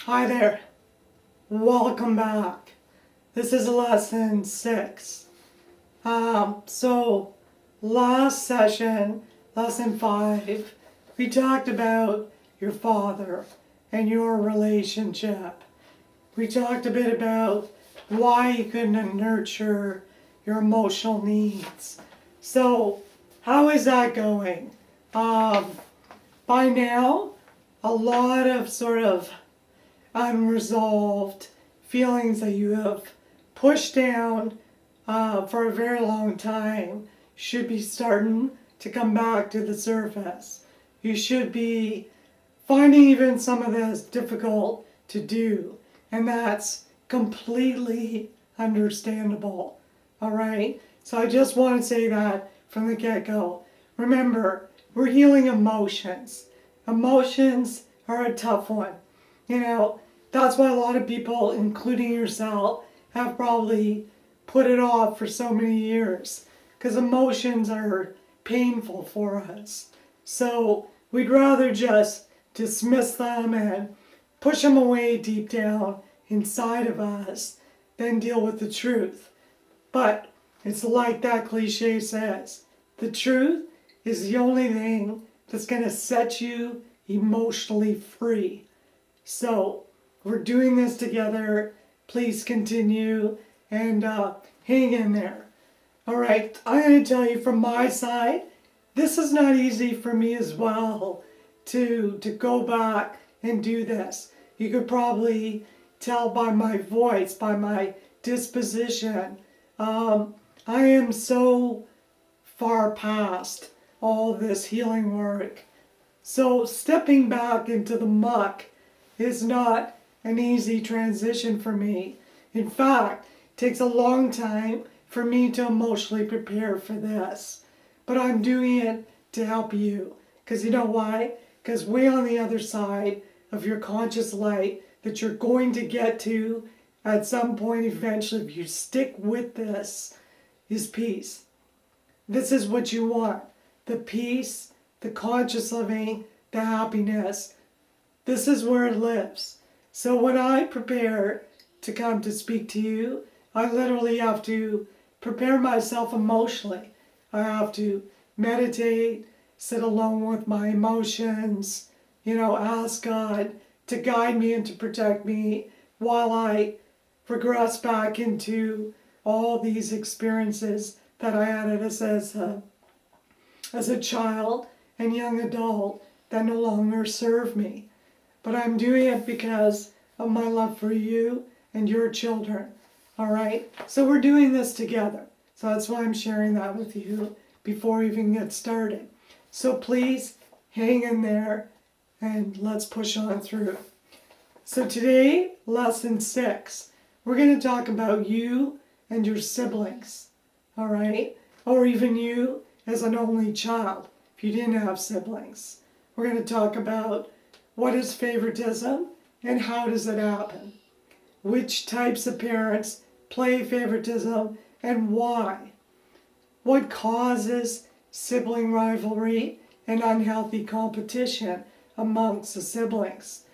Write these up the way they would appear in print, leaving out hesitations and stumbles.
Hi there, welcome back. This is lesson 6. So last session, lesson 5, we talked about your father and your relationship. We talked a bit about why you couldn't nurture your emotional needs. So how is that going? By now, a lot of sort of unresolved feelings that you have pushed down for a very long time should be starting to come back to the surface. You should be finding even some of this difficult to do, and that's completely understandable. All right? So I just want to say that from the get-go. Remember, we're healing emotions. Emotions are a tough one. You know, that's why a lot of people, including yourself, have probably put it off for so many years. Because emotions are painful for us. So we'd rather just dismiss them and push them away deep down inside of us than deal with the truth. But it's like that cliche says, the truth is the only thing that's going to set you emotionally free. So we're doing this together. Please continue and hang in there. All right, I'm going to tell you from my side, this is not easy for me as well to go back and do this. You could probably tell by my voice, by my disposition. I am so far past all this healing work. So stepping back into the muck is not an easy transition for me. In fact, it takes a long time for me to emotionally prepare for this. But I'm doing it to help you. Because you know why? Because way on the other side of your conscious light that you're going to get to at some point eventually, if you stick with this, is peace. This is what you want. The peace, the conscious living, the happiness. This is where it lives. So when I prepare to come to speak to you, I literally have to prepare myself emotionally. I have to meditate, sit alone with my emotions, ask God to guide me and to protect me while I regress back into all these experiences that I had as a child and young adult that no longer serve me. But I'm doing it because of my love for you and your children. All right? So we're doing this together. So that's why I'm sharing that with you before we even get started. So please hang in there and let's push on through. So today, lesson 6, we're going to talk about you and your siblings. All right? Or even you as an only child if you didn't have siblings. We're going to talk about what is favoritism and how does it happen? Which types of parents play favoritism and why? What causes sibling rivalry and unhealthy competition amongst the siblings?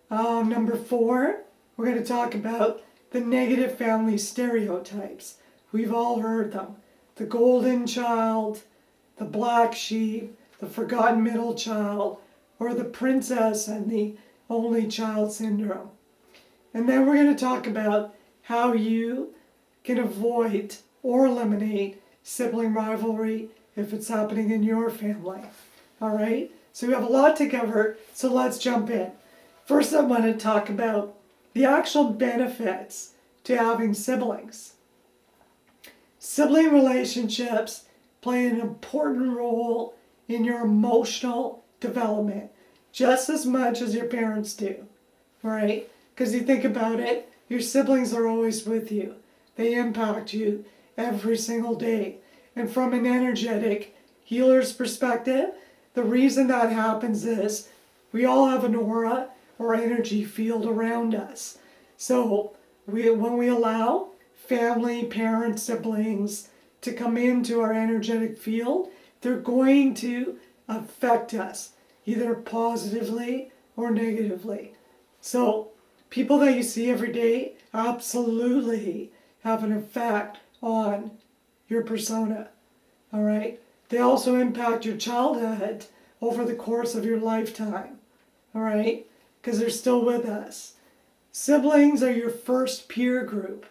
Number 4, we're going to talk about the negative family stereotypes. We've all heard them. The golden child, the black sheep, the forgotten middle child, or the princess and the only child syndrome. And then we're going to talk about how you can avoid or eliminate sibling rivalry if it's happening in your family. All right? So we have a lot to cover, so let's jump in. First, I want to talk about the actual benefits to having siblings. Sibling relationships play an important role in your emotional development, just as much as your parents do, right? Because you think about it, your siblings are always with you. They impact you every single day. And from an energetic healer's perspective, the reason that happens is we all have an aura or energy field around us. So when we allow family, parents, siblings to come into our energetic field, they're going to affect us, either positively or negatively. So People that you see every day absolutely have an effect on your persona. All right? They also impact your childhood over the course of your lifetime. All right? Because they're still with us. Siblings are your first peer group.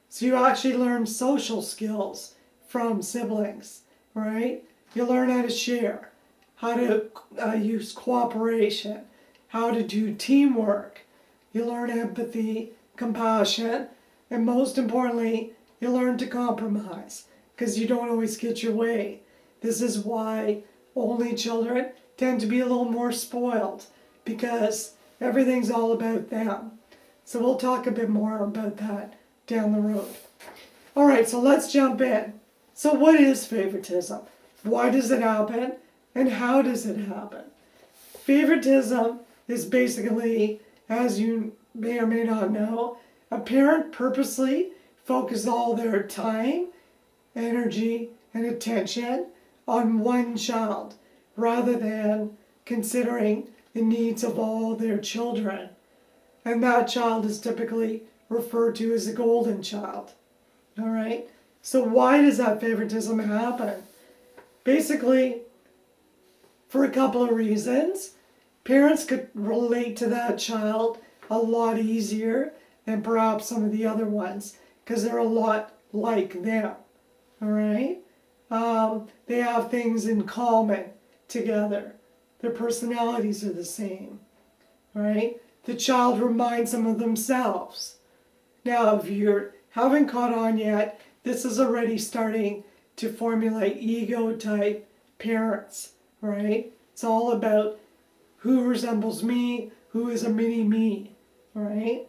So you actually learn social skills from siblings, right? You learn how to share, how to use cooperation, how to do teamwork. You learn empathy, compassion, and most importantly, you learn to compromise because you don't always get your way. This is why only children tend to be a little more spoiled because everything's all about them. So we'll talk a bit more about that down the road. All right, so let's jump in. So what is favoritism? Why does it happen? And how does it happen? Favoritism is basically, as you may or may not know, a parent purposely focuses all their time, energy, and attention on one child rather than considering the needs of all their children. And that child is typically referred to as a golden child. All right? So why does that favoritism happen? Basically, for a couple of reasons. Parents could relate to that child a lot easier than perhaps some of the other ones because they're a lot like them. All right? They have things in common together. Their personalities are the same. All right? The child reminds them of themselves. Now, if you haven't caught on yet, this is already starting to formulate ego-type parents, right? It's all about who resembles me, who is a mini-me, right?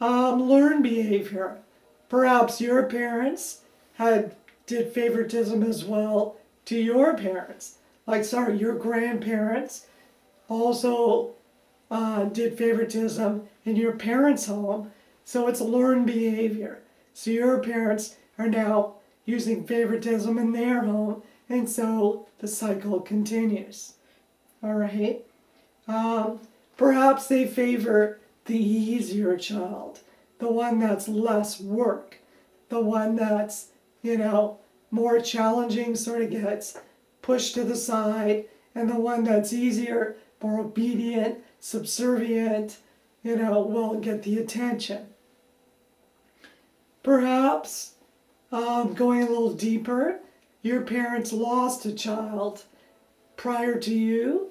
Learn behavior. Perhaps your parents did favoritism as well to your parents. Your grandparents also did favoritism in your parents' home. So it's learned behavior. So your parents are now using favoritism in their home, and so the cycle continues. All right? Perhaps they favor the easier child, the one that's less work, the one that's, more challenging sort of gets pushed to the side, and the one that's easier, more obedient, subservient, will get the attention. Perhaps, going a little deeper, your parents lost a child prior to you,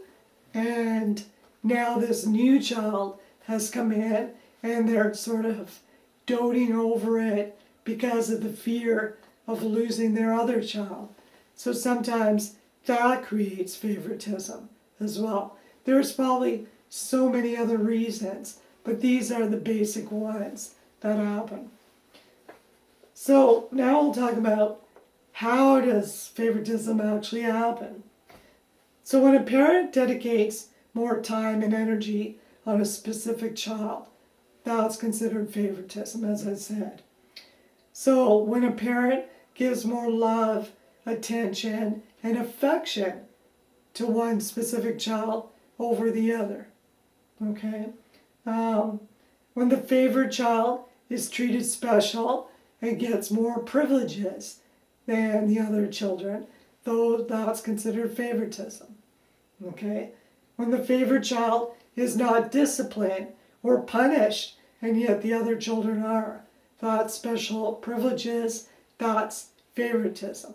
and now this new child has come in, and they're sort of doting over it because of the fear of losing their other child. So sometimes that creates favoritism as well. There's probably so many other reasons, but these are the basic ones that happen. So now we'll talk about how does favoritism actually happen. So when a parent dedicates more time and energy on a specific child, that's considered favoritism, as I said. So when a parent gives more love, attention, and affection to one specific child over the other, okay? When the favored child is treated special and gets more privileges than the other children, though that's considered favoritism, okay? When the favored child is not disciplined or punished, and yet the other children are, that's special privileges, that's favoritism,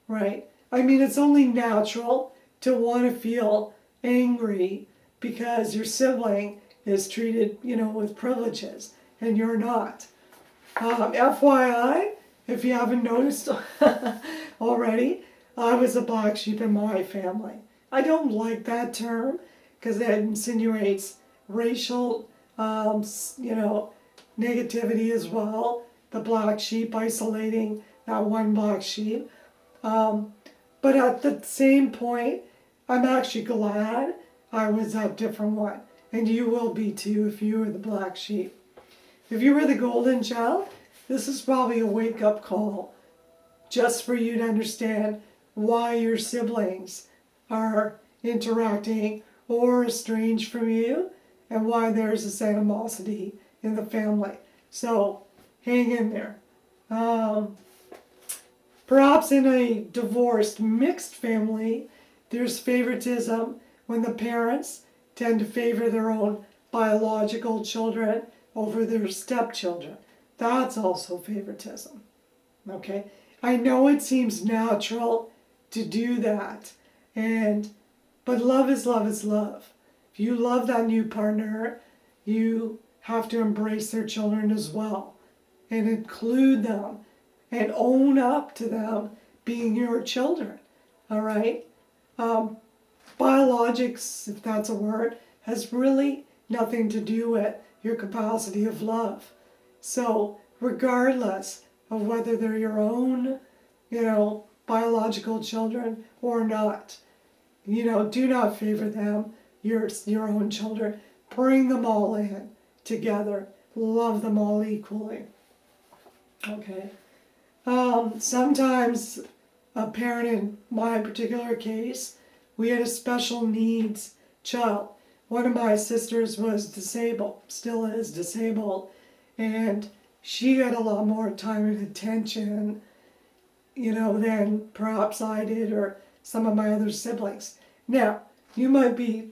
right? I mean, it's only natural to want to feel angry because your sibling is treated, with privileges, and you're not. FYI, if you haven't noticed already, I was a black sheep in my family. I don't like that term because it insinuates racial, negativity as well. The black sheep, isolating that one black sheep. But at the same point, I'm actually glad I was that different one. And you will be too if you were the black sheep. If you were the golden child, this is probably a wake-up call just for you to understand why your siblings are interacting or estranged from you and why there's this animosity in the family. So hang in there. Perhaps in a divorced mixed family, there's favoritism when the parents tend to favor their own biological children over their stepchildren. That's also favoritism. Okay? I know it seems natural to do that, but love is love is love. If you love that new partner, you have to embrace their children as well and include them and own up to them being your children. All right? Biologics, if that's a word, has really nothing to do with your capacity of love. So regardless of whether they're your own, biological children or not, do not favor them, your own children. Bring them all in together. Love them all equally. Okay. Sometimes a parent, in my particular case, we had a special needs child. One of my sisters was disabled, still is disabled, and she got a lot more time and attention, than perhaps I did or some of my other siblings. Now, you might be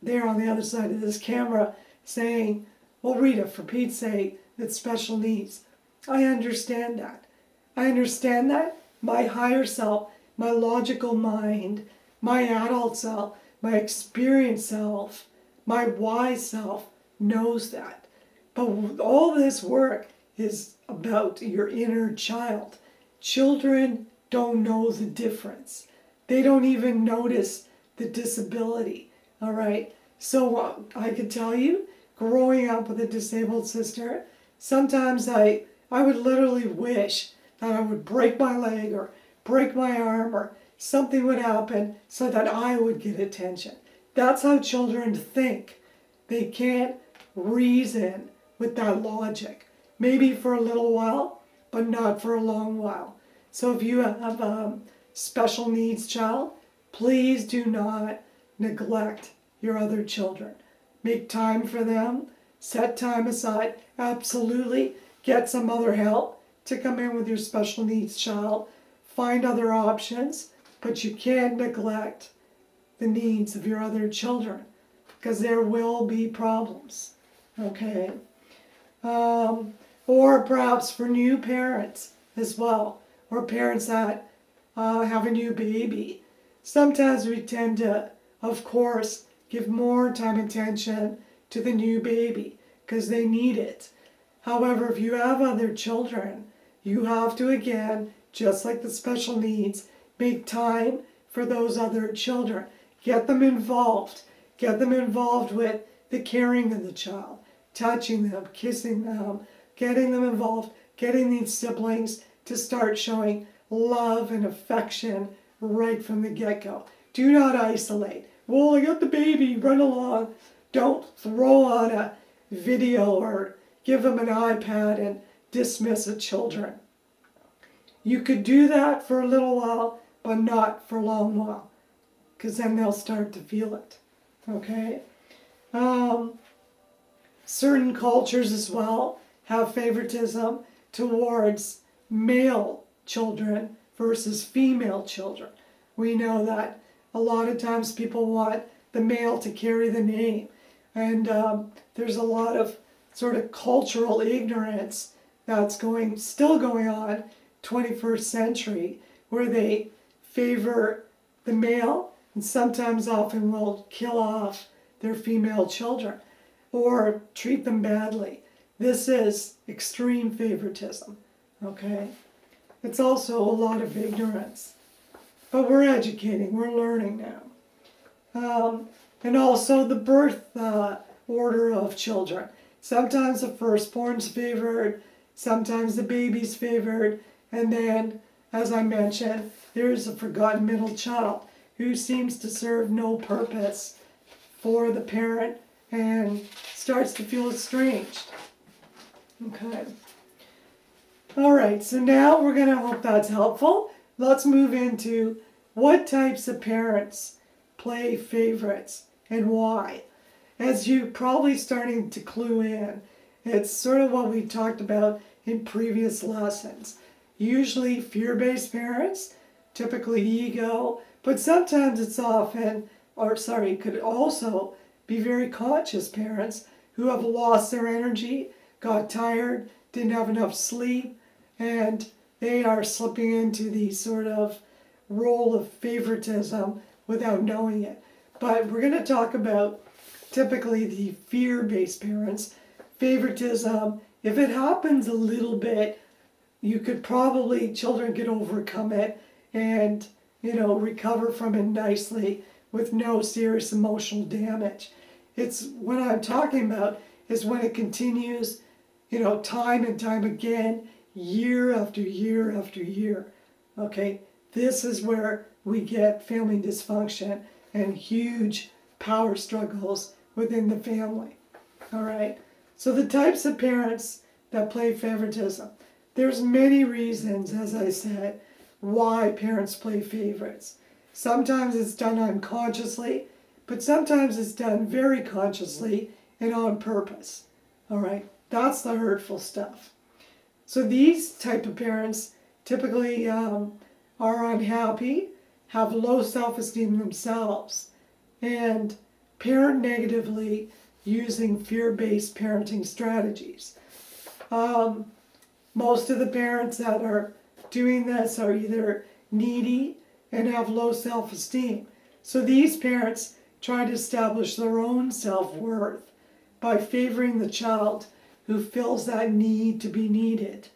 there on the other side of this camera saying, well, Rita, for Pete's sake, that's special needs. I understand that. My higher self, my logical mind, my adult self, my experienced self, my wise self knows that. But all this work is about your inner child. Children don't know the difference. They don't even notice the disability, all right? So I could tell you, growing up with a disabled sister, sometimes I would literally wish that I would break my leg or break my arm or something would happen so that I would get attention. That's how children think. They can't reason with that logic. Maybe for a little while, but not for a long while. So if you have a special needs child, please do not neglect your other children. Make time for them. Set time aside. Absolutely get some other help to come in with your special needs child. Find other options, but you can't neglect the needs of your other children because there will be problems. Okay? Or perhaps for new parents as well, or parents that have a new baby. Sometimes we tend to, of course, give more time and attention to the new baby because they need it. However, if you have other children, you have to, again, just like the special needs, make time for those other children. Get them involved. Get them involved with the caring of the child, touching them, kissing them, getting them involved, getting these siblings to start showing love and affection right from the get-go. Do not isolate. Well, I got the baby, run along. Don't throw on a video or give them an iPad and dismiss the children. You could do that for a little while, but not for a long while, because then they'll start to feel it. Okay? Certain cultures as well have favoritism towards male children versus female children. We know that a lot of times people want the male to carry the name, and there's a lot of sort of cultural ignorance that's still going on 21st century, where they favor the male and sometimes often will kill off their female children or treat them badly. This is extreme favoritism, okay? It's also a lot of ignorance. But we're educating, we're learning now. And also the birth order of children. Sometimes the firstborn's favored, sometimes the baby's favored, and then, as I mentioned, there's a forgotten middle child who seems to serve no purpose for the parent and starts to feel estranged. Okay. All right, so now we're going to hope that's helpful. Let's move into what types of parents play favorites and why. as you probably starting to clue in, it's sort of what we talked about in previous lessons. Usually fear-based parents, typically ego, but sometimes it's often, it could also be very conscious parents who have lost their energy, got tired, didn't have enough sleep, and they are slipping into the sort of role of favoritism without knowing it. But we're going to talk about typically the fear-based parents. Favoritism, if it happens a little bit, children could overcome it and, recover from it nicely with no serious emotional damage. It's what I'm talking about is when it continues, time and time again, year after year after year. Okay, this is where we get family dysfunction and huge power struggles within the family. All right, so the types of parents that play favoritism. There's many reasons, as I said, why parents play favorites. Sometimes it's done unconsciously, but sometimes it's done very consciously and on purpose. All right, that's the hurtful stuff. So these type of parents typically are unhappy, have low self-esteem themselves, and parent negatively using fear-based parenting strategies. Most of the parents that are doing this are either needy and have low self-esteem. So these parents try to establish their own self-worth by favoring the child who fills that need to be needed.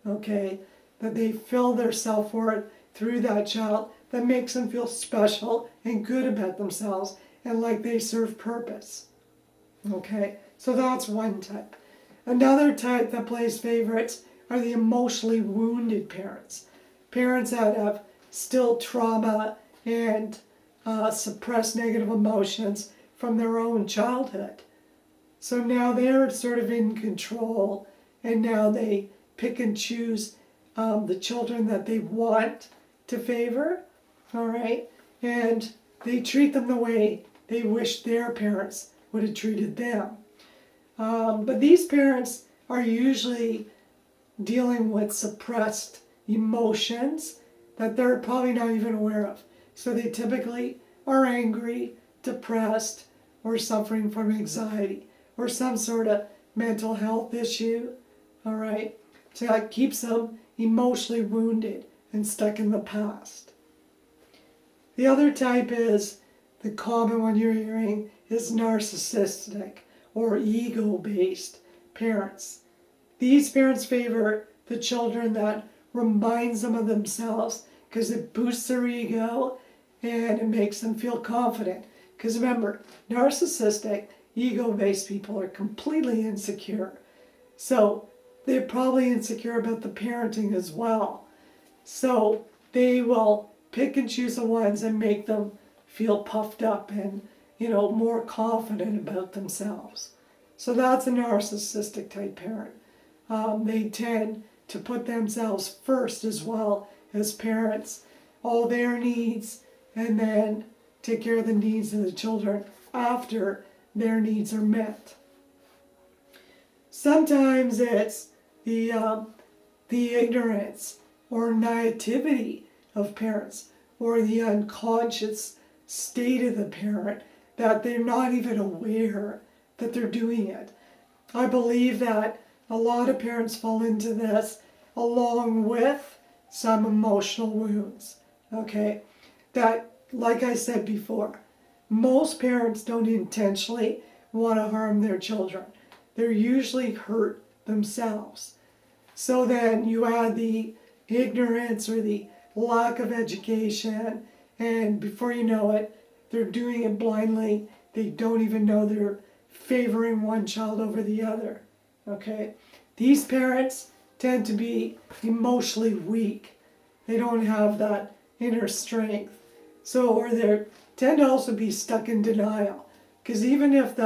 Okay? That they fill their self-worth through that child that makes them feel special and good about themselves and like they serve purpose. Okay? So that's one type. Another type that plays favorites are the emotionally wounded parents. Parents that have still trauma and suppressed negative emotions from their own childhood. So now they're sort of in control, and now they pick and choose the children that they want to favor, all right? And they treat them the way they wish their parents would have treated them. But these parents are usually dealing with suppressed emotions that they're probably not even aware of. So they typically are angry, depressed, or suffering from anxiety or some sort of mental health issue, all right? So that keeps them emotionally wounded and stuck in the past. The other type is, the common one you're hearing, is narcissistic or ego-based parents. These parents favor the children that reminds them of themselves because it boosts their ego and it makes them feel confident. Because remember, narcissistic, ego-based people are completely insecure. So they're probably insecure about the parenting as well. So they will pick and choose the ones that make them feel puffed up and, more confident about themselves. So that's a narcissistic type parent. They tend to put themselves first as well as parents, all their needs, and then take care of the needs of the children after their needs are met. Sometimes it's the ignorance or naivety of parents, or the unconscious state of the parent, that they're not even aware that they're doing it. I believe that a lot of parents fall into this along with some emotional wounds, okay? That, like I said before, most parents don't intentionally want to harm their children. They're usually hurt themselves. So then you add the ignorance or the lack of education, and before you know it, they're doing it blindly. They don't even know they're favoring one child over the other, okay? These parents tend to be emotionally weak. They don't have that inner strength. Or they tend to also be stuck in denial. Because even if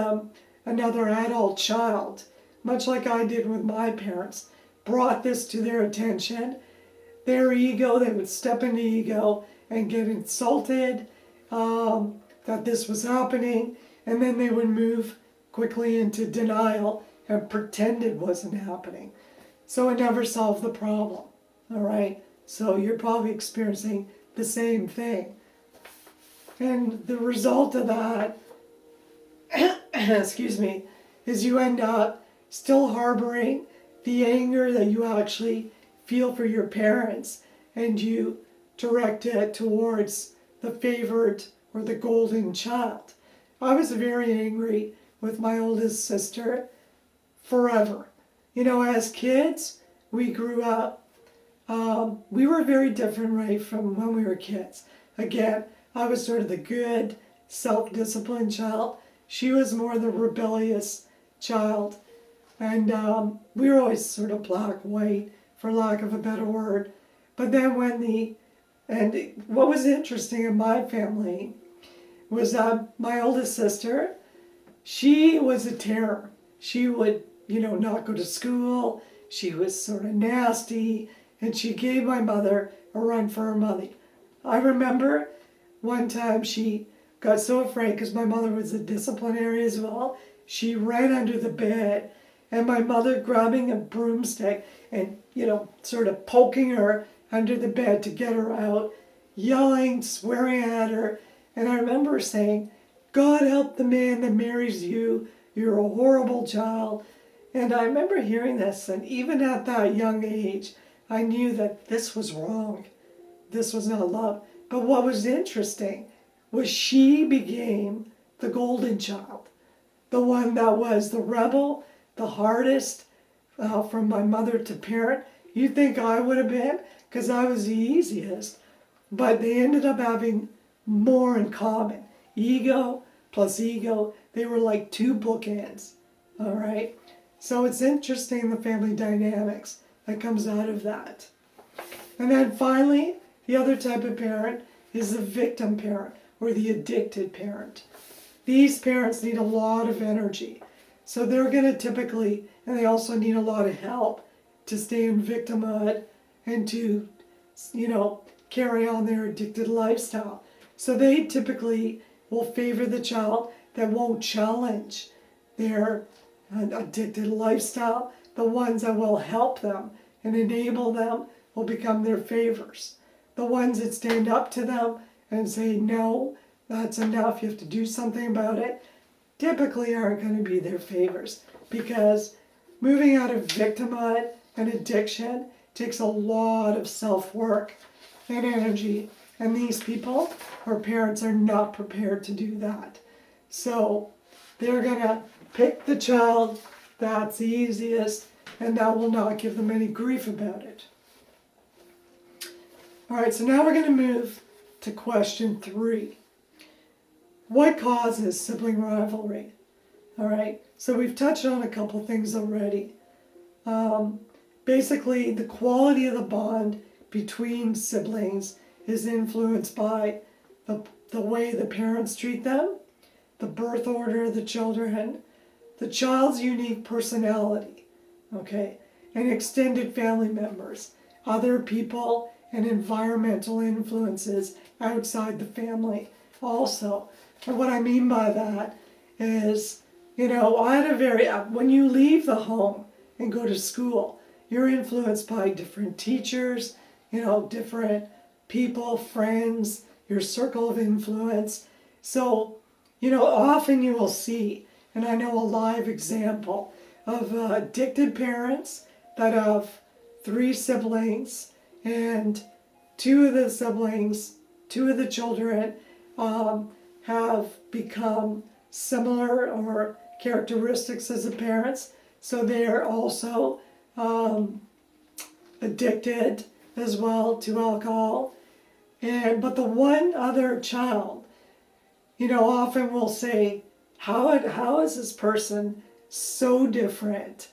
another adult child, much like I did with my parents, brought this to their attention, their ego, they would step into ego and get insulted that this was happening, and then they would move quickly into denial and pretend it wasn't happening. So it never solved the problem. All right? So you're probably experiencing the same thing. And the result of that, excuse me, is you end up still harboring the anger that you actually feel for your parents, and you direct it towards the favored or the golden child. I was very angry with my oldest sister forever. You know, as kids, we grew up, we were very different, right, from when we were kids. Again, I was sort of the good, self-disciplined child. She was more the rebellious child. And we were always sort of black-white, for lack of a better word. But then what was interesting in my family was my oldest sister, she was a terror. She would, not go to school. She was sort of nasty, and she gave my mother a run for her money. I remember one time she got so afraid because my mother was a disciplinary as well. She ran under the bed, and my mother grabbing a broomstick and, sort of poking her under the bed to get her out, yelling, swearing at her. And I remember saying, "God help the man that marries you. You're a horrible child." And I remember hearing this, and even at that young age, I knew that this was wrong. This was not love. But what was interesting was she became the golden child, the one that was the rebel, the hardest from my mother to parent. You'd think I would have been, because I was the easiest. But they ended up having more in common. Ego plus ego, they were like two bookends, all right? So it's interesting, the family dynamics that comes out of that. And then finally, the other type of parent is the victim parent or the addicted parent. These parents need a lot of energy. So they're going to typically, and they also need a lot of help to stay in victimhood and to, carry on their addicted lifestyle. So they typically will favor the child that won't challenge their addicted lifestyle. The ones that will help them and enable them will become their favors. The ones that stand up to them and say, "No, that's enough, you have to do something about it," typically aren't going to be their favors, because moving out of victimhood and addiction takes a lot of self-work and energy, and these people or parents are not prepared to do that. So they're going to pick the child that's the easiest, and that will not give them any grief about it. All right, so now we're going to move to question 3. What causes sibling rivalry? All right, so we've touched on a couple things already. Basically, the quality of the bond between siblings is influenced by the way the parents treat them, the birth order of the children, the child's unique personality, okay, and extended family members, other people, and environmental influences outside the family also. And what I mean by that is, when you leave the home and go to school, you're influenced by different teachers, different people, friends, your circle of influence. So, often you will see, and I know a live example of addicted parents that have 3 siblings, and 2 of the children have become similar or characteristics as the parents. So they are also addicted as well to alcohol. But the one other child, often will say, how is this person so different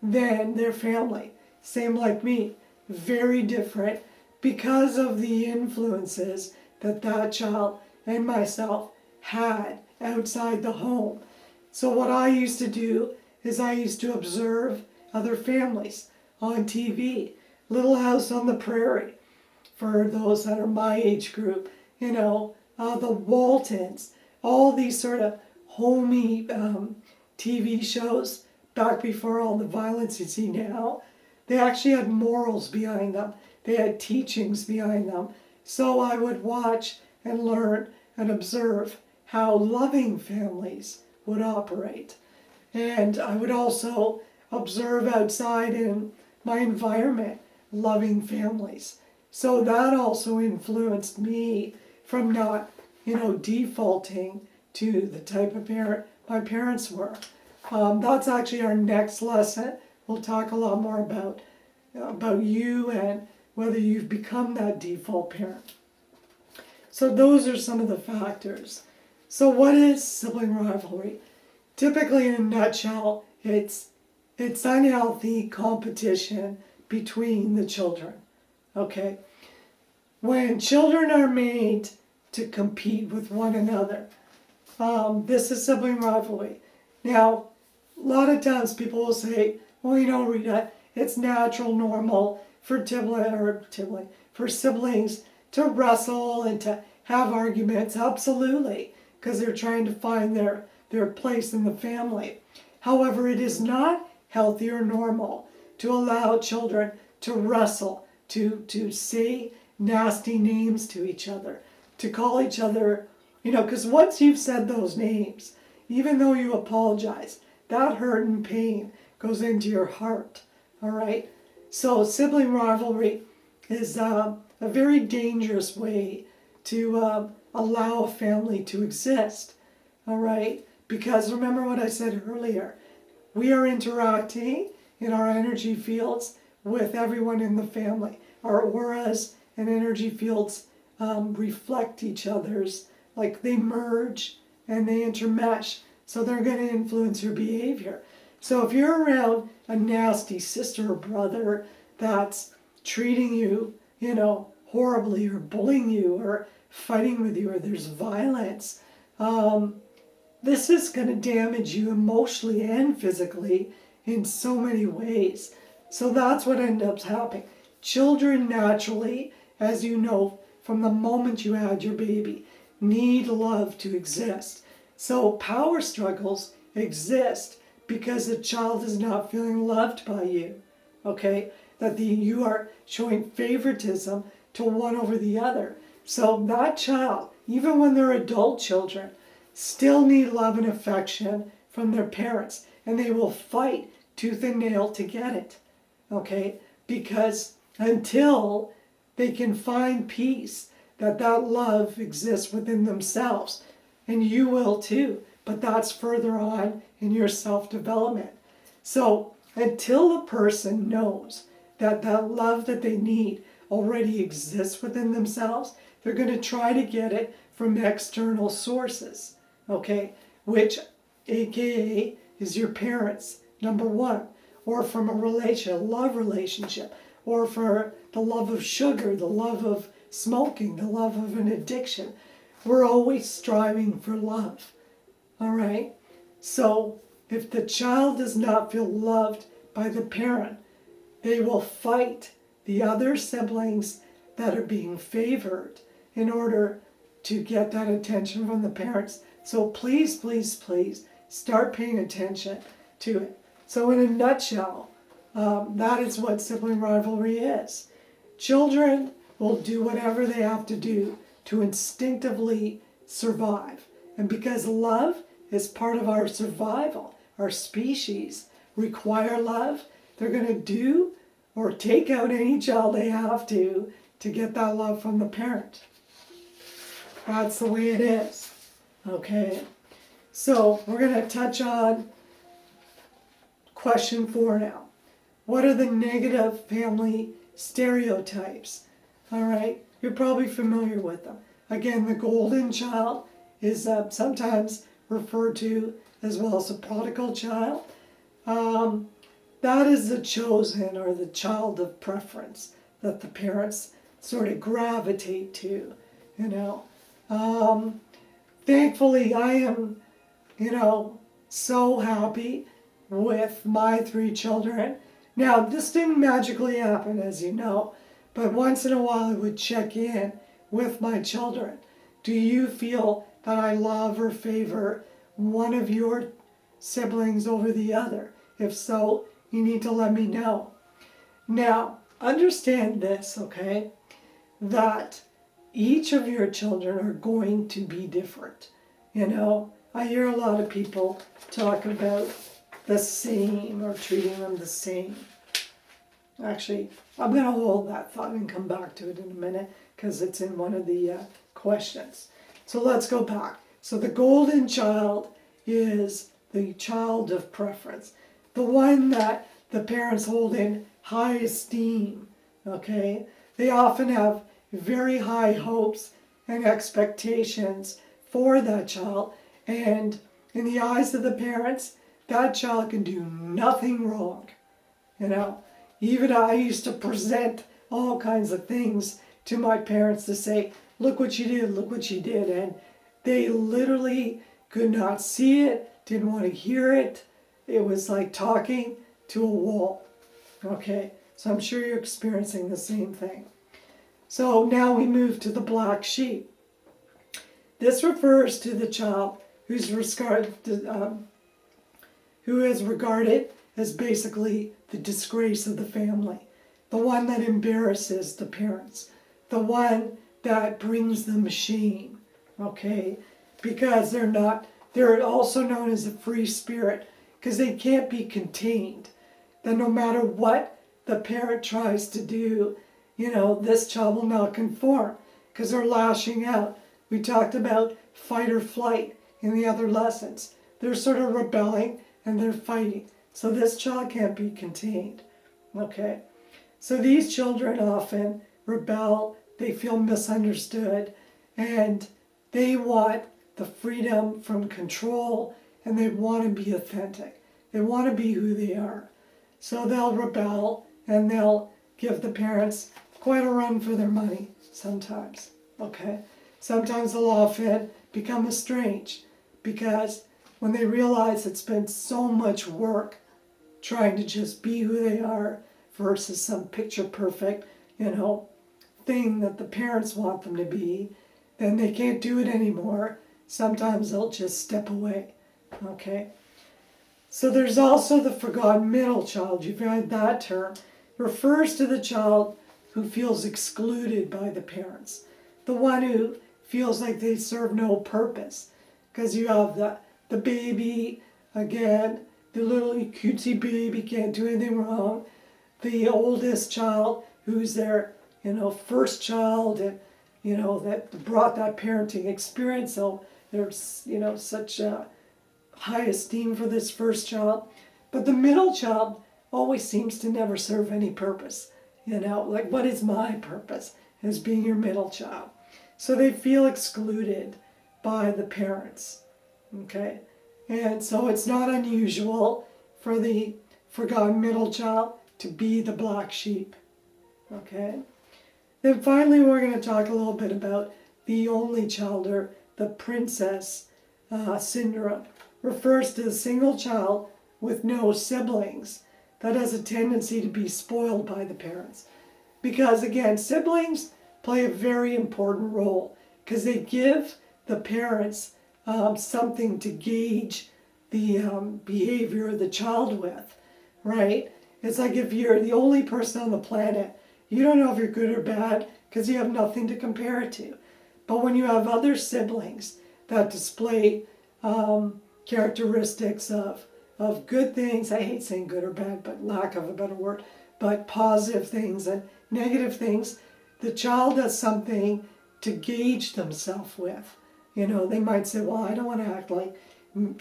than their family? Same like me, very different, because of the influences that child and myself had outside the home. So what I used to do is I used to observe other families on TV, Little House on the Prairie, for those that are my age group, the Waltons, all these sort of homey TV shows back before all the violence you see now. They actually had morals behind them. They had teachings behind them. So I would watch and learn and observe how loving families would operate. And I would also observe outside in my environment loving families. So that also influenced me from not, defaulting to the type of parent my parents were. That's actually our next lesson. We'll talk a lot more about you and whether you've become that default parent. So those are some of the factors. So what is sibling rivalry? Typically, in a nutshell, it's unhealthy competition between the children. Okay? When children are made to compete with one another, this is sibling rivalry. Now, a lot of times people will say, well, Rita, it's natural, normal for siblings to wrestle and to have arguments. Absolutely, because they're trying to find their place in the family. However, it is not healthy or normal to allow children to wrestle, to say nasty names to each other, to call each other, because once you've said those names, even though you apologize, that hurt and pain goes into your heart, all right? So sibling rivalry is a very dangerous way to allow a family to exist, all right? Because remember what I said earlier, we are interacting in our energy fields with everyone in the family. Our auras and energy fields reflect each other's, like they merge and they intermesh, so they're going to influence your behavior. So if you're around a nasty sister or brother that's treating you, horribly, or bullying you, or fighting with you, or there's violence, this is going to damage you emotionally and physically in so many ways. So that's what ends up happening. Children naturally, as you know, from the moment you had your baby, need love to exist. So power struggles exist because the child is not feeling loved by you, okay? That you are showing favoritism to one over the other. So that child, even when they're adult children, still need love and affection from their parents, and they will fight tooth and nail to get it, okay? Because until they can find peace, that love exists within themselves, and you will too, but that's further on in your self-development. So until a person knows that love that they need already exists within themselves, they're going to try to get it from external sources, okay? Which, aka, is your parents, number one, or from a love relationship, or for the love of sugar, the love of smoking, the love of an addiction. We're always striving for love, all right? So if the child does not feel loved by the parent, they will fight the other siblings that are being favored in order to get that attention from the parents. So please, please, please start paying attention to it. So in a nutshell, that is what sibling rivalry is. Children will do whatever they have to do to instinctively survive. And because love is part of our survival, our species require love, they're going to do or take out any child they have to get that love from the parent. That's the way it is. Okay? So we're going to touch on question 4 now. What are the negative family stereotypes? All right? You're probably familiar with them. Again, the golden child is sometimes referred to as well as a prodigal child. That is the chosen or the child of preference that the parents sort of gravitate to, Thankfully, I am, so happy with my 3 children. Now, this didn't magically happen, as you know, but once in a while I would check in with my children. Do you feel that I love or favor one of your siblings over the other? If so, you need to let me know. Now, understand this, okay? That each of your children are going to be different. You know, I hear a lot of people talk about the same or treating them the same. Actually, I'm going to hold that thought and come back to it in a minute because it's in one of the questions. So let's go back. So the golden child is the child of preference, the one that the parents hold in high esteem, okay? They often have very high hopes and expectations for that child, and in the eyes of the parents, that child can do nothing wrong. You know, even I used to present all kinds of things to my parents to say, look what you did, look what you did, and they literally could not see it, didn't want to hear it. It was like talking to a wall. Okay, so I'm sure you're experiencing the same thing. So now we move to the black sheep. This refers to the child who is regarded as basically the disgrace of the family, the one that embarrasses the parents, the one that brings them shame, okay? Because they're also known as a free spirit, because they can't be contained. That no matter what the parent tries to do, you know, this child will not conform, because they're lashing out. We talked about fight or flight in the other lessons. They're sort of rebelling and they're fighting. So this child can't be contained, okay? So these children often rebel, they feel misunderstood, and they want the freedom from control, and they want to be authentic. They want to be who they are. So they'll rebel, and they'll give the parents quite a run for their money sometimes, okay? Sometimes they'll often become estranged because when they realize it's been so much work trying to just be who they are versus some picture perfect, you know, thing that the parents want them to be, then they can't do it anymore. Sometimes they'll just step away, okay? So there's also the forgotten middle child. You've heard that term. Refers to the child who feels excluded by the parents, the one who feels like they serve no purpose, because you have the baby, again, the little cutesy baby can't do anything wrong, the oldest child who's their, you know, first child, and, you know, that brought that parenting experience, so there's, you know, such high esteem for this first child. But the middle child always seems to never serve any purpose. You know, like, what is my purpose as being your middle child? So they feel excluded by the parents, okay? And so it's not unusual for the forgotten middle child to be the black sheep, okay? Then finally we're going to talk a little bit about the only child, or the princess syndrome. Refers to a single child with no siblings that has a tendency to be spoiled by the parents. Because again, siblings play a very important role because they give the parents something to gauge the behavior of the child with, right? It's like if you're the only person on the planet, you don't know if you're good or bad because you have nothing to compare it to. But when you have other siblings that display characteristics of good things, I hate saying good or bad, but lack of a better word, but positive things and negative things, the child has something to gauge themselves with. You know, they might say, well, I don't want to act like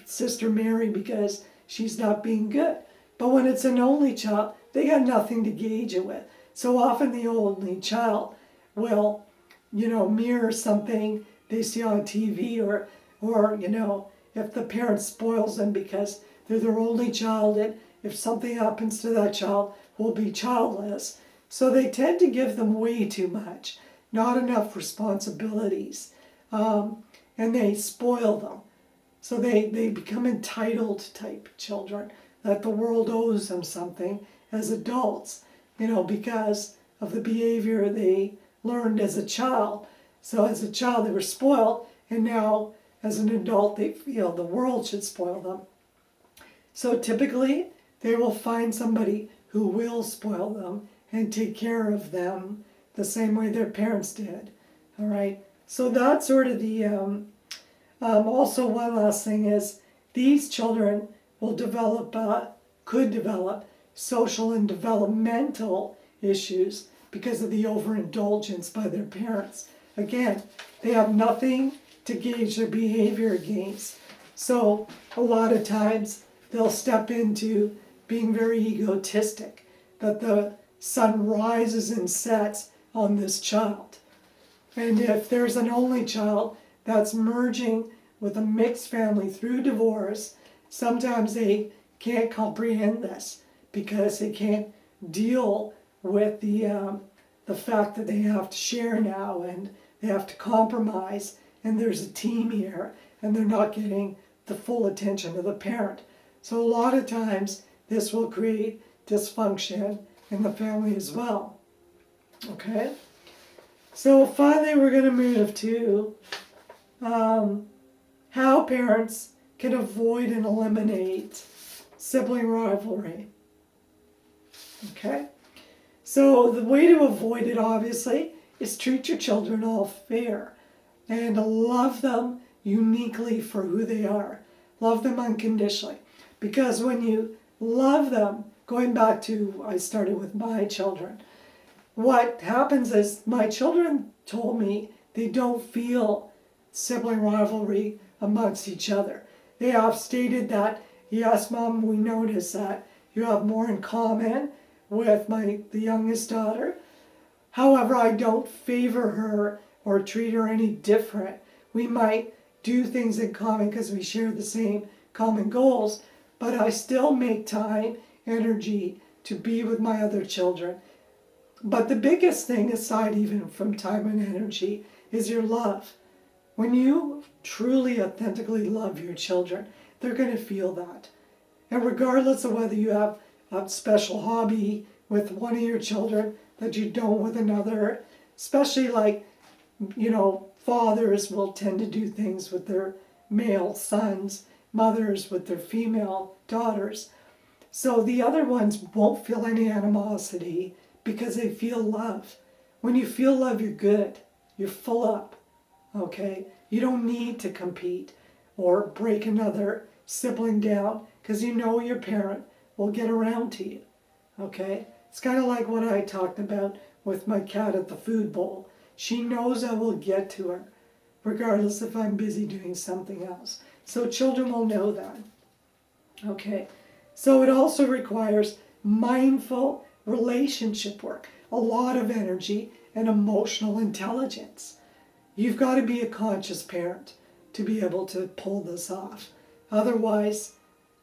Sister Mary because she's not being good. But when it's an only child, they got nothing to gauge it with. So often the only child will, you know, mirror something they see on TV, or you know, if the parent spoils them because they're their only child, and if something happens to that child, will be childless. So they tend to give them way too much, not enough responsibilities, and they spoil them. So they become entitled type children, that the world owes them something as adults, you know, because of the behavior they learned as a child. So as a child they were spoiled, and now as an adult they feel the world should spoil them. So typically, they will find somebody who will spoil them and take care of them the same way their parents did. All right. So that's sort of the. Also, one last thing is these children will develop, could develop social and developmental issues because of the overindulgence by their parents. Again, they have nothing to gauge their behavior against. So a lot of times they'll step into being very egotistic, that the sun rises and sets on this child. And if there's an only child that's merging with a mixed family through divorce, sometimes they can't comprehend this because they can't deal with the fact that they have to share now and they have to compromise, and there's a team here and they're not getting the full attention of the parent. So a lot of times this will create dysfunction in the family as well. Okay? So finally we're going to move to how parents can avoid and eliminate sibling rivalry. Okay? So the way to avoid it, obviously, is treat your children all fair and love them uniquely for who they are. Love them unconditionally. Because when you love them, going back to, I started with my children, what happens is my children told me they don't feel sibling rivalry amongst each other. They have stated that, yes, Mom, we notice that you have more in common with the youngest daughter. However, I don't favor her or treat her any different. We might do things in common because we share the same common goals, but I still make time, energy to be with my other children. But the biggest thing, aside even from time and energy, is your love. When you truly, authentically love your children, they're going to feel that. And regardless of whether you have a special hobby with one of your children that you don't with another, especially fathers will tend to do things with their male sons, mothers with their female daughters. So the other ones won't feel any animosity because they feel love. When you feel love, you're good. You're full up. Okay? You don't need to compete or break another sibling down because you know your parent will get around to you. Okay? It's kind of like what I talked about with my cat at the food bowl. She knows I will get to her, regardless if I'm busy doing something else. So children will know that. Okay? So it also requires mindful relationship work, a lot of energy and emotional intelligence. You've got to be a conscious parent to be able to pull this off. Otherwise,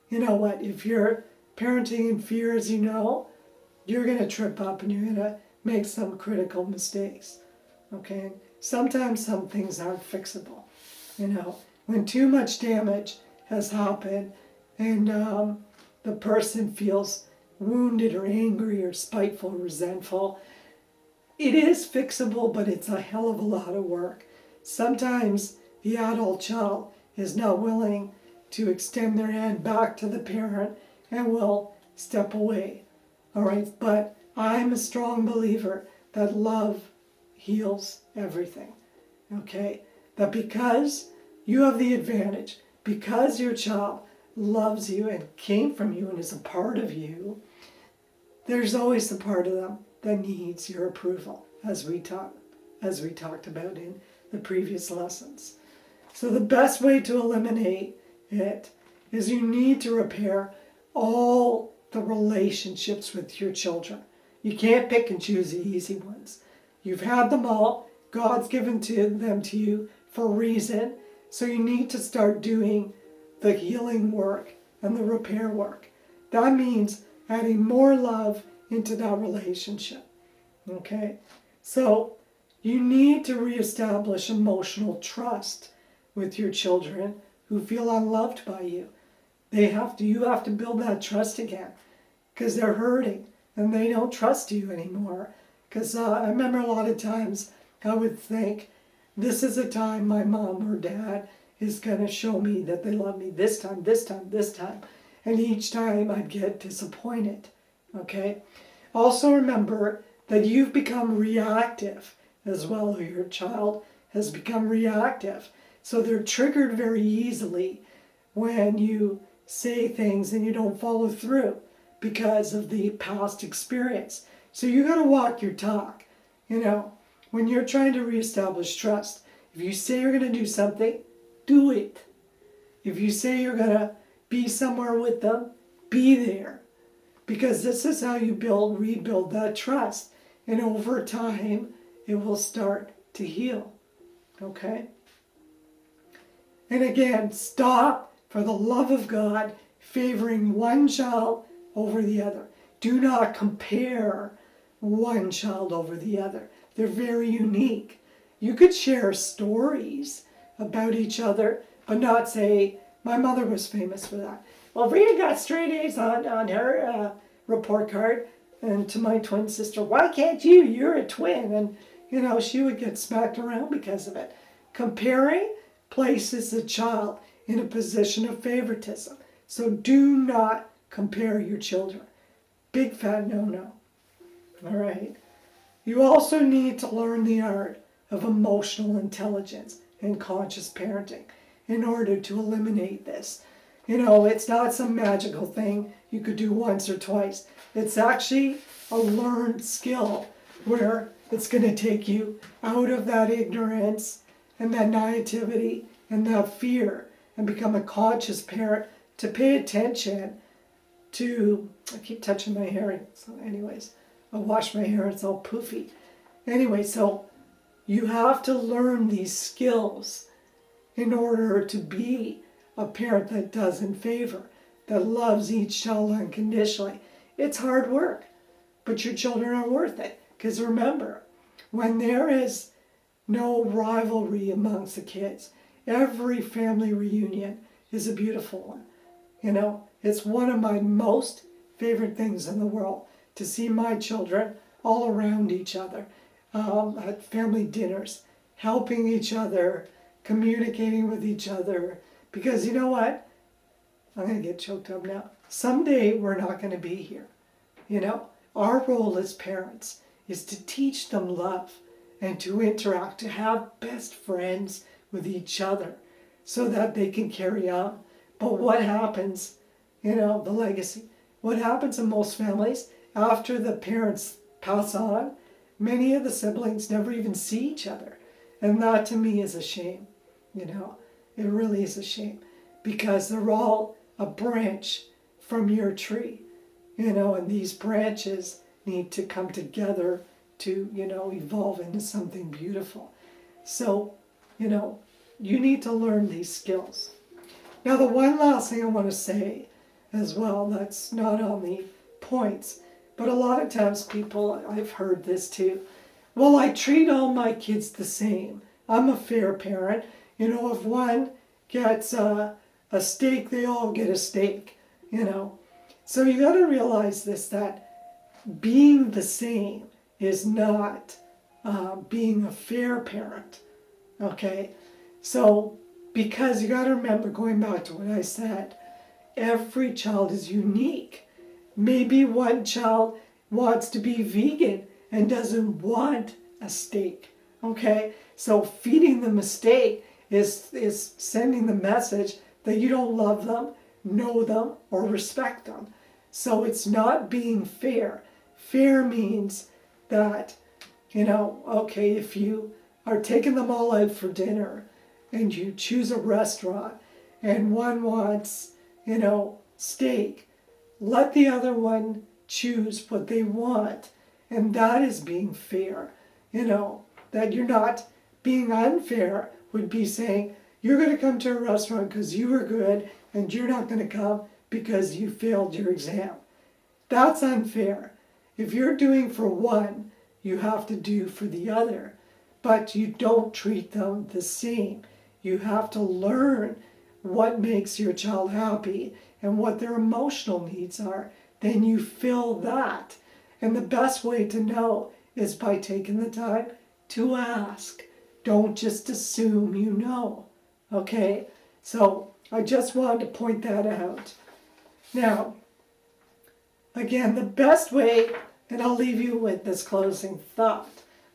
you know what, if you're parenting in fear, as you know, you're going to trip up and you're going to make some critical mistakes. Okay? Sometimes some things aren't fixable. When too much damage has happened and the person feels wounded or angry or spiteful or resentful, it is fixable, but it's a hell of a lot of work. Sometimes the adult child is not willing to extend their hand back to the parent and will step away. All right, but I'm a strong believer that love heals everything. Okay, that because you have the advantage, because your child loves you and came from you and is a part of you, there's always a part of them that needs your approval, as we talked about in the previous lessons. So the best way to eliminate it is you need to repair all the relationships with your children. You can't pick and choose the easy ones. You've had them all. God's given them to you for a reason. So you need to start doing the healing work and the repair work. That means adding more love into that relationship. Okay? So you need to reestablish emotional trust with your children who feel unloved by you. You have to build that trust again because they're hurting and they don't trust you anymore. Because I remember a lot of times I would think, this is a time my mom or dad is going to show me that they love me this time. and each time I'd get disappointed. Okay? Also remember that you've become reactive as well. Your child has become reactive. So they're triggered very easily when you say things and you don't follow through because of the past experience. So you got to walk your talk. When you're trying to reestablish trust, if you say you're going to do something, do it. If you say you're going to be somewhere with them, be there. Because this is how you rebuild that trust. And over time, it will start to heal. Okay? And again, stop, for the love of God, favoring one child over the other. Do not compare one child over the other. They're very unique. You could share stories about each other, but not say, my mother was famous for that. Well, Rita got straight A's on her report card. And to my twin sister, why can't you? You're a twin. And, she would get smacked around because of it. Comparing places a child in a position of favoritism. So do not compare your children. Big fat no-no. All right. You also need to learn the art of emotional intelligence and conscious parenting in order to eliminate this. It's not some magical thing you could do once or twice. It's actually a learned skill where it's going to take you out of that ignorance and that naivety and that fear and become a conscious parent to pay attention to, I keep touching my hair, so anyways, I wash my hair, it's all poofy. Anyway, so you have to learn these skills in order to be a parent that does in favor, that loves each child unconditionally. It's hard work, but your children are worth it. Because remember, when there is no rivalry amongst the kids, every family reunion is a beautiful one. It's one of my most favorite things in the world, to see my children all around each other at family dinners, helping each other, communicating with each other. Because you know what? I'm going to get choked up now. Someday we're not going to be here. Our role as parents is to teach them love and to interact, to have best friends with each other so that they can carry on. But what happens, the legacy, what happens in most families after the parents pass on, many of the siblings never even see each other. And that to me is a shame. It really is a shame, because they're all a branch from your tree, and these branches need to come together to, evolve into something beautiful. So, you need to learn these skills. Now, the one last thing I want to say as well, that's not on the points, but a lot of times people, I've heard this too, well, I treat all my kids the same. I'm a fair parent. If one gets a steak, they all get a steak, So you got to realize this, that being the same is not being a fair parent, okay? So, because you got to remember, going back to what I said, every child is unique. Maybe one child wants to be vegan and doesn't want a steak, okay? So feeding them a steak is sending the message that you don't love them, know them, or respect them. So it's not being fair. Fair means that, okay, if you are taking them all out for dinner and you choose a restaurant and one wants, steak, let the other one choose what they want. And that is being fair. That you're not being unfair would be saying, you're going to come to a restaurant because you were good and you're not going to come because you failed your exam. That's unfair. If you're doing for one, you have to do for the other. But you don't treat them the same. You have to learn what makes your child happy and what their emotional needs are. Then you fill that. And the best way to know is by taking the time to ask. Don't just assume you know. Okay? So I just wanted to point that out. Now, again, the best way, and I'll leave you with this closing thought,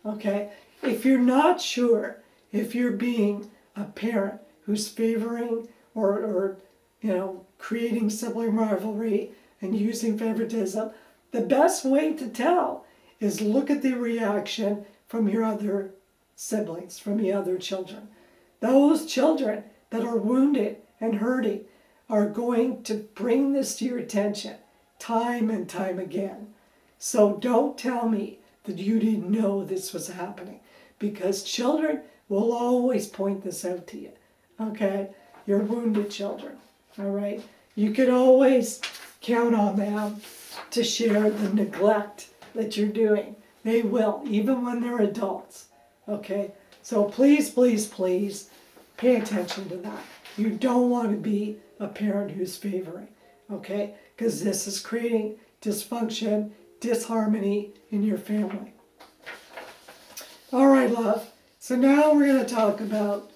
okay? If you're not sure if you're being a parent who's favoring or creating sibling rivalry and using favoritism, the best way to tell is look at the reaction from your other siblings, from the other children. Those children that are wounded and hurting are going to bring this to your attention time and time again. So don't tell me that you didn't know this was happening, because children will always point this out to you, okay? Your wounded children, all right? You could always count on them to share the neglect that you're doing. They will, even when they're adults, okay? So please, please, please pay attention to that. You don't want to be a parent who's favoring, okay? Because this is creating dysfunction, disharmony in your family. All right, love. So now we're going to talk about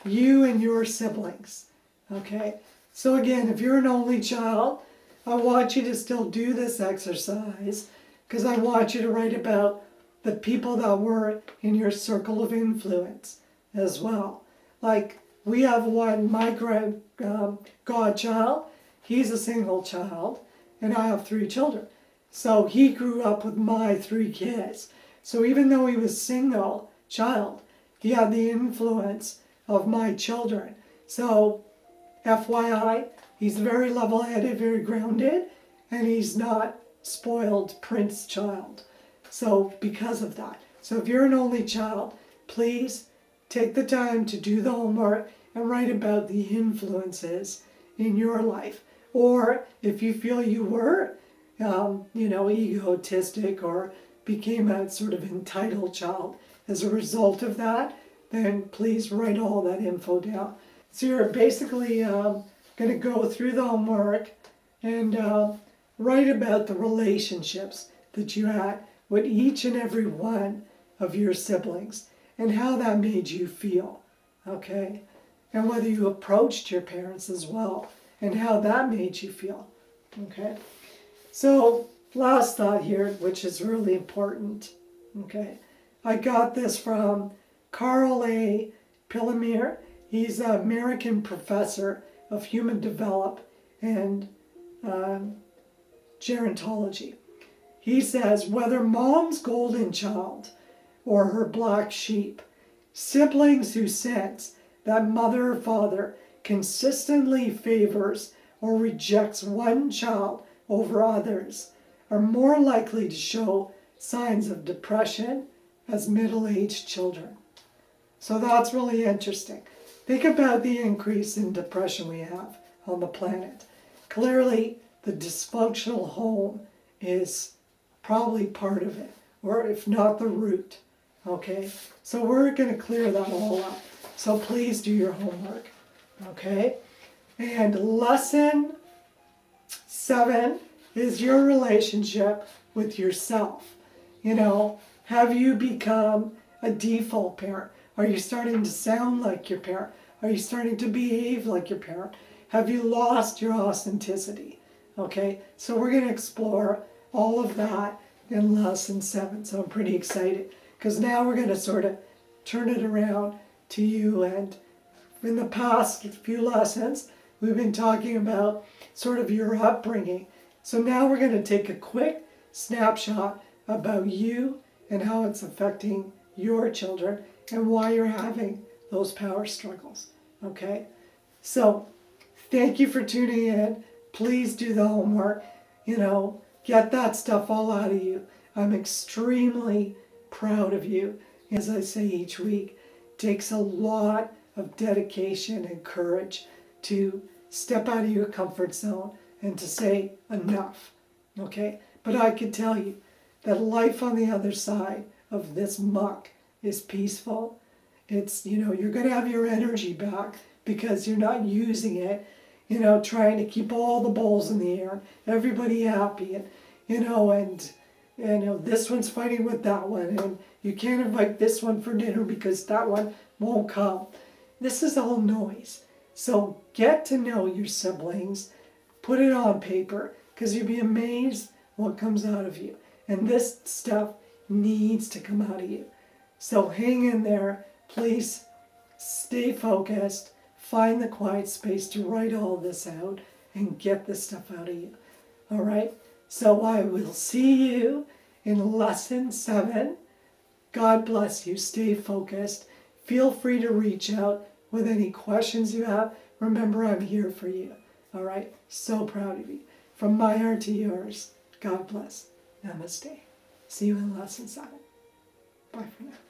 you and your siblings, okay? So again, if you're an only child, I want you to still do this exercise, because I want you to write about the people that were in your circle of influence as well. Like, we have one, my godchild, he's a single child, and I have 3 children. So he grew up with my 3 kids. So even though he was single child, he had the influence of my children. So FYI, he's very level-headed, very grounded, and he's not spoiled prince child. So because of that. So if you're an only child, please take the time to do the homework and write about the influences in your life. Or if you feel you were, egotistic or became a sort of entitled child as a result of that, then please write all that info down. So you're basically going to go through the homework and write about the relationships that you had with each and every one of your siblings and how that made you feel, okay? And whether you approached your parents as well and how that made you feel, okay? So last thought here, which is really important, okay? I got this from Carl A. Pillamere. He's an American professor of human development and gerontology. He says, whether mom's golden child or her black sheep, siblings who sense that mother or father consistently favors or rejects one child over others are more likely to show signs of depression as middle-aged children. So that's really interesting. Think about the increase in depression we have on the planet. Clearly, the dysfunctional home is probably part of it, or if not the root, okay? So we're going to clear that all up. So please do your homework, okay? And lesson 7 is your relationship with yourself. Have you become a default parent? Are you starting to sound like your parent? Are you starting to behave like your parent? Have you lost your authenticity? Okay, so we're going to explore all of that in lesson 7. So I'm pretty excited because now we're going to sort of turn it around to you. And in the past few lessons, we've been talking about sort of your upbringing. So now we're going to take a quick snapshot about you and how it's affecting your children and why you're having those power struggles, okay? So thank you for tuning in. Please do the homework, get that stuff all out of you. I'm extremely proud of you. As I say each week, it takes a lot of dedication and courage to step out of your comfort zone and to say enough, okay? But I can tell you that life on the other side of this muck is peaceful. It's, you're going to have your energy back because you're not using it, trying to keep all the balls in the air, everybody happy, and, this one's fighting with that one, and you can't invite this one for dinner because that one won't come. This is all noise. So get to know your siblings, Put it on paper, because you'll be amazed what comes out of you. And this stuff needs to come out of you. So hang in there. Please stay focused. Find the quiet space to write all this out and get this stuff out of you. All right? So I will see you in lesson 7. God bless you. Stay focused. Feel free to reach out with any questions you have. Remember, I'm here for you. All right? So proud of you. From my heart to yours, God bless. Namaste. See you in lesson 7. Bye for now.